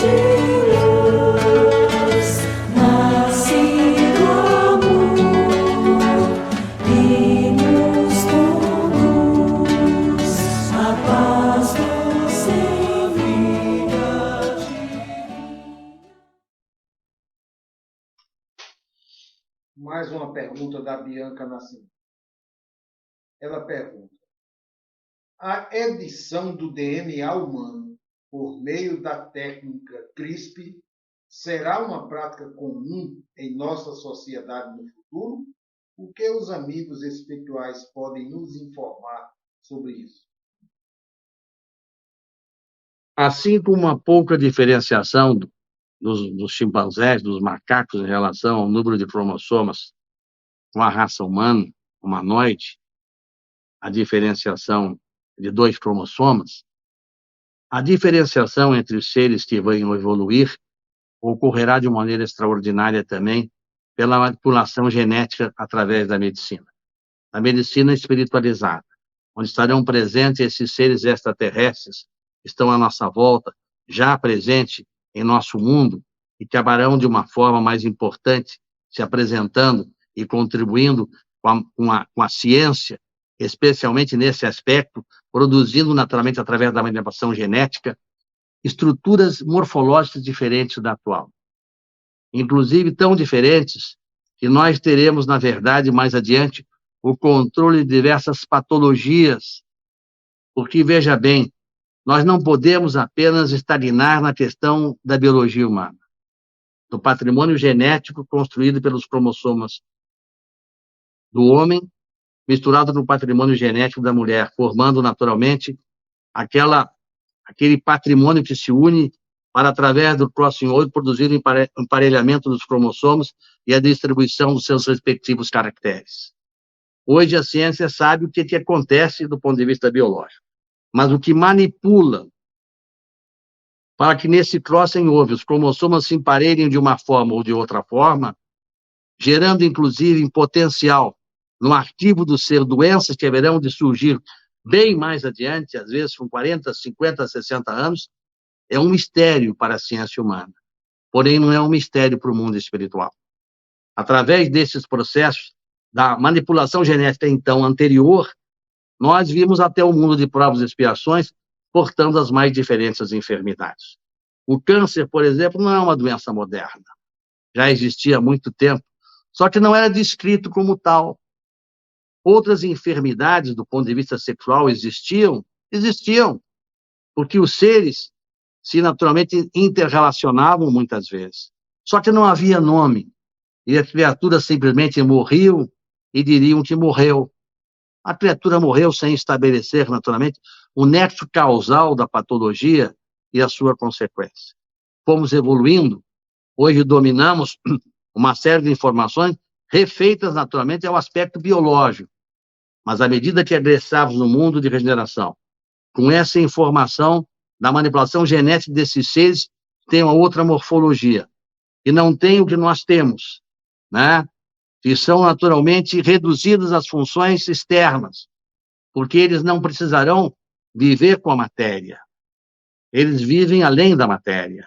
de luz, nasce do amor e nos conduz a paz nos envia. Mais uma pergunta da Bianca Nascimento. Ela pergunta: a edição do DNA humano por meio da técnica CRISPR será uma prática comum em nossa sociedade no futuro? O que os amigos espirituais podem nos informar sobre isso? Assim como uma pouca diferenciação dos chimpanzés, dos macacos em relação ao número de cromossomas com a raça humana, humanoide, a diferenciação de 2 cromossomas, a diferenciação entre os seres que vão evoluir ocorrerá de maneira extraordinária também pela manipulação genética através da medicina. A medicina espiritualizada, onde estarão presentes esses seres extraterrestres que estão à nossa volta, já presentes em nosso mundo, e trabalharão de uma forma mais importante, se apresentando e contribuindo com a ciência, especialmente nesse aspecto, produzindo naturalmente, através da manipulação genética, estruturas morfológicas diferentes da atual. Inclusive tão diferentes que nós teremos, na verdade, mais adiante, o controle de diversas patologias. Porque, veja bem, nós não podemos apenas estagnar na questão da biologia humana, do patrimônio genético construído pelos cromossomas do homem, misturado com o patrimônio genético da mulher, formando naturalmente aquele patrimônio que se une para, através do crossing-over, produzir o emparelhamento dos cromossomos e a distribuição dos seus respectivos caracteres. Hoje a ciência sabe o que acontece do ponto de vista biológico, mas o que manipula para que nesse crossing-over os cromossomas se emparelhem de uma forma ou de outra forma, gerando inclusive em potencial no arquivo do ser doenças que haverão de surgir bem mais adiante, às vezes com 40, 50, 60 anos, é um mistério para a ciência humana. Porém, não é um mistério para o mundo espiritual. Através desses processos da manipulação genética, então, anterior, nós vimos até o mundo de provas e expiações portando as mais diferentes enfermidades. O câncer, por exemplo, não é uma doença moderna. Já existia há muito tempo, só que não era descrito como tal. Outras enfermidades, do ponto de vista sexual, existiam, porque os seres se naturalmente interrelacionavam muitas vezes. Só que não havia nome, e as criaturas simplesmente morriam e diriam que morreu. A criatura morreu sem estabelecer, naturalmente, o nexo causal da patologia e a sua consequência. Fomos evoluindo, hoje dominamos uma série de informações refeitas, naturalmente, ao aspecto biológico. Mas à medida que agressávamos no mundo de regeneração, com essa informação da manipulação genética desses seres, tem uma outra morfologia, e não tem o que nós temos, né? Que são naturalmente reduzidas às funções externas, porque eles não precisarão viver com a matéria. Eles vivem além da matéria,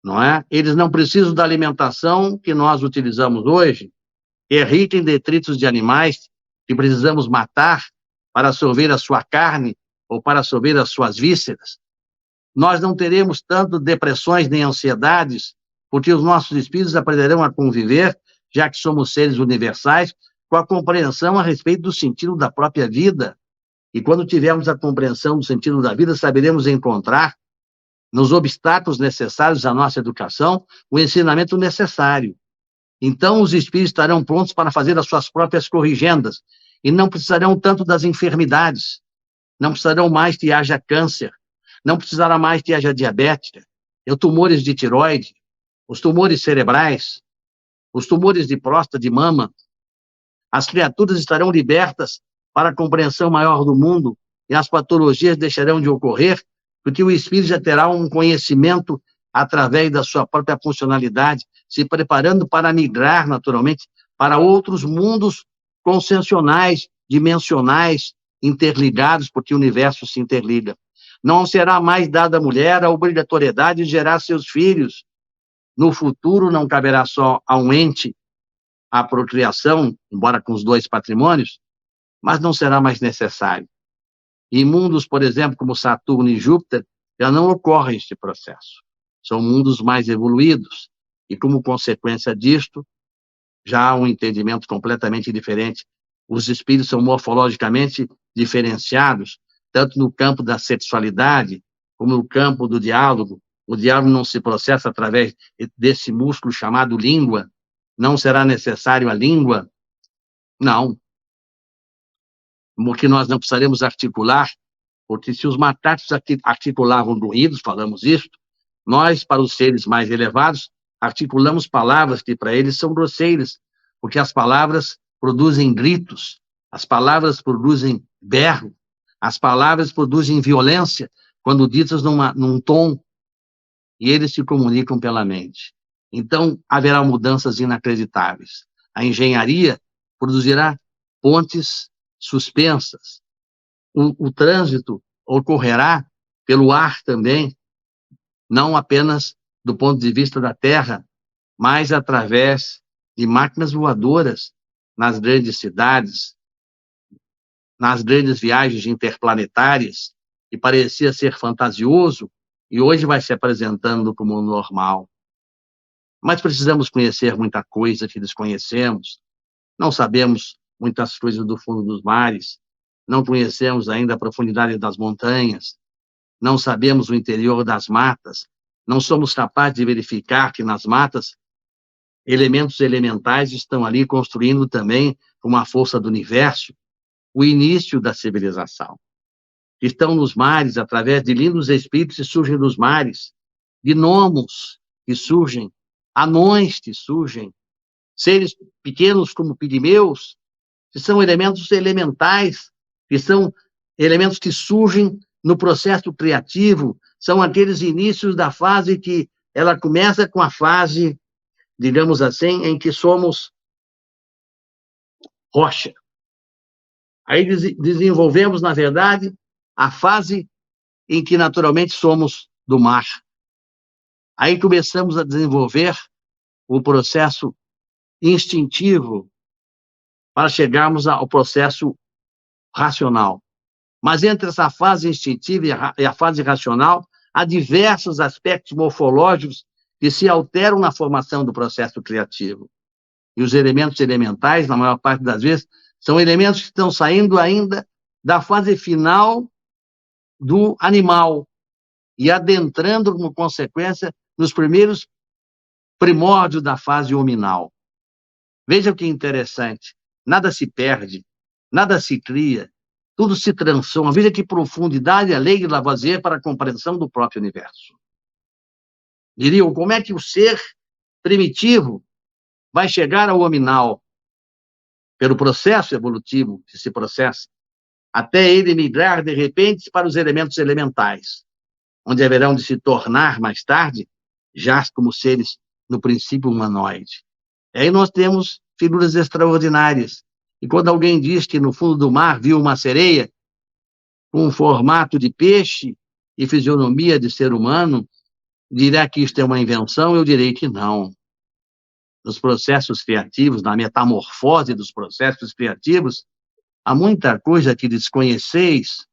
não é? Eles não precisam da alimentação que nós utilizamos hoje, que é rica em detritos de animais que precisamos matar para absorver a sua carne ou para absorver as suas vísceras. Nós não teremos tanto depressões nem ansiedades, porque os nossos espíritos aprenderão a conviver, já que somos seres universais, com a compreensão a respeito do sentido da própria vida. E quando tivermos a compreensão do sentido da vida, saberemos encontrar nos obstáculos necessários à nossa educação o ensinamento necessário. Então, os espíritos estarão prontos para fazer as suas próprias corrigendas e não precisarão tanto das enfermidades, não precisarão mais que haja câncer, não precisará mais que haja diabetes, os tumores de tireoide, os tumores cerebrais, os tumores de próstata, de mama. As criaturas estarão libertas para a compreensão maior do mundo e as patologias deixarão de ocorrer, porque o espírito já terá um conhecimento através da sua própria funcionalidade, se preparando para migrar, naturalmente, para outros mundos conscienciais, dimensionais, interligados, porque o universo se interliga. Não será mais dada à mulher a obrigatoriedade de gerar seus filhos. No futuro, não caberá só a um ente a procriação, embora com os 2 patrimônios, mas não será mais necessário. Em mundos, por exemplo, como Saturno e Júpiter, já não ocorre este processo. São mundos mais evoluídos, e como consequência disto, já há um entendimento completamente diferente. Os espíritos são morfologicamente diferenciados, tanto no campo da sexualidade, como no campo do diálogo. O diálogo não se processa através desse músculo chamado língua. Não será necessário a língua? Não. Porque nós não precisaremos articular, porque se os macacos articulavam ruídos, falamos isso, nós, para os seres mais elevados, articulamos palavras que para eles são grosseiras, porque as palavras produzem gritos, as palavras produzem berro, as palavras produzem violência, quando ditas num tom, e eles se comunicam pela mente. Então, haverá mudanças inacreditáveis. A engenharia produzirá pontes suspensas. O trânsito ocorrerá pelo ar também, não apenas do ponto de vista da Terra, mas através de máquinas voadoras nas grandes cidades, nas grandes viagens interplanetárias, que parecia ser fantasioso e hoje vai se apresentando como normal. Mas precisamos conhecer muita coisa que desconhecemos, não sabemos muitas coisas do fundo dos mares, não conhecemos ainda a profundidade das montanhas, não sabemos o interior das matas, não somos capazes de verificar que nas matas elementos elementais estão ali construindo também, com a força do universo, o início da civilização. Estão nos mares, através de lindos espíritos que surgem dos mares, gnomos que surgem, anões que surgem, seres pequenos como pigmeus, que são elementos elementais, que são elementos que surgem no processo criativo, são aqueles inícios da fase que ela começa com a fase, digamos assim, em que somos rocha. Aí desenvolvemos, na verdade, a fase em que naturalmente somos do mar. Aí começamos a desenvolver o processo instintivo para chegarmos ao processo racional. Mas entre essa fase instintiva e a fase racional, há diversos aspectos morfológicos que se alteram na formação do processo criativo. E os elementos elementais, na maior parte das vezes, são elementos que estão saindo ainda da fase final do animal e adentrando, como consequência, nos primeiros primórdios da fase hominal. Veja que interessante, nada se perde, nada se cria, tudo se transforma. Veja que profundidade a lei de Lavoisier para a compreensão do próprio universo. Diriam, como é que o ser primitivo vai chegar ao hominal? Pelo processo evolutivo que se processa, até ele migrar, de repente, para os elementos elementais, onde haverão de se tornar, mais tarde, já como seres, no princípio, humanoide. Aí nós temos figuras extraordinárias. E quando alguém diz que no fundo do mar viu uma sereia com um formato de peixe e fisionomia de ser humano, dirá que isto é uma invenção? Eu direi que não. Nos processos criativos, na metamorfose dos processos criativos, há muita coisa que desconheceis.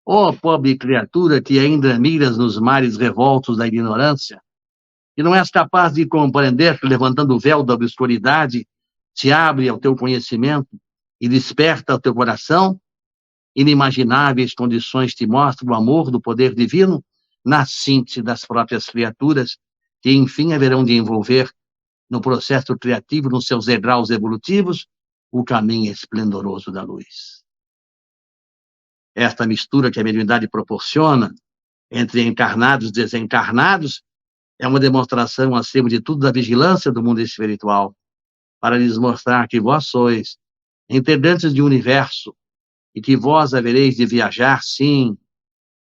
Ó pobre criatura que ainda migras nos mares revoltos da ignorância, e não és capaz de compreender que, levantando o véu da obscuridade, se abre ao teu conhecimento e desperta ao teu coração, inimagináveis condições te mostram o amor do poder divino na síntese das próprias criaturas, que enfim haverão de envolver no processo criativo, nos seus degraus evolutivos, o caminho esplendoroso da luz. Esta mistura que a mediunidade proporciona entre encarnados e desencarnados é uma demonstração, acima de tudo, da vigilância do mundo espiritual, para lhes mostrar que vós sois integrantes de um universo e que vós havereis de viajar, sim,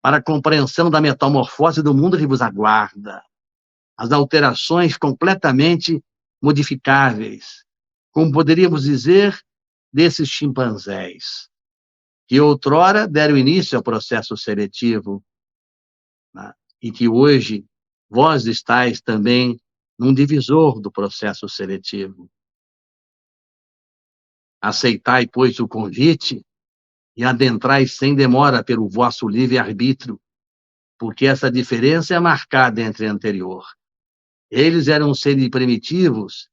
para a compreensão da metamorfose do mundo que vos aguarda, as alterações completamente modificáveis, como poderíamos dizer, desses chimpanzés, que outrora deram início ao processo seletivo né? E que hoje vós estáis também num divisor do processo seletivo. Aceitai, pois, o convite e adentrai sem demora pelo vosso livre-arbítrio, porque essa diferença é marcada entre a anterior. Eles eram seres primitivos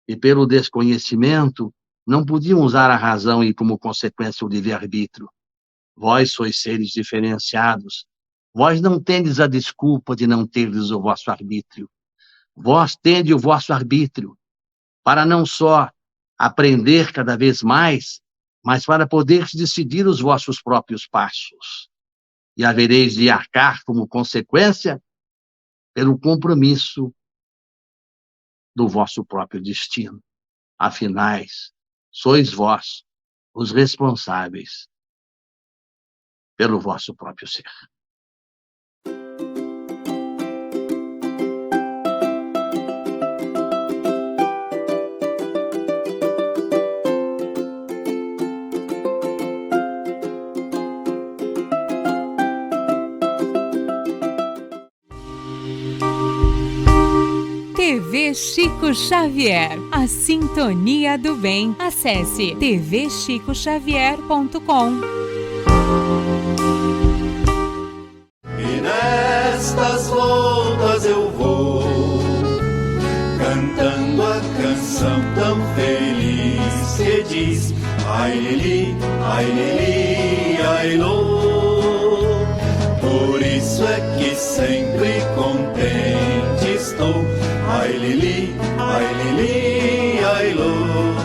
e, pelo desconhecimento, não podiam usar a razão e, como consequência, o livre-arbítrio. Vós sois seres diferenciados. Vós não tendes a desculpa de não terdes o vosso arbítrio. Vós tendes o vosso arbítrio para não só aprender cada vez mais, mas para poder decidir os vossos próprios passos. E havereis de arcar, como consequência, pelo compromisso do vosso próprio destino. Afinal, sois vós os responsáveis pelo vosso próprio ser. TV Chico Xavier, a sintonia do bem. Acesse tvchicoxavier.com. E nestas voltas eu vou cantando a canção tão feliz que diz: ai lili, ai lô. Por isso é que sempre contente estou. Ai lili, ai lô.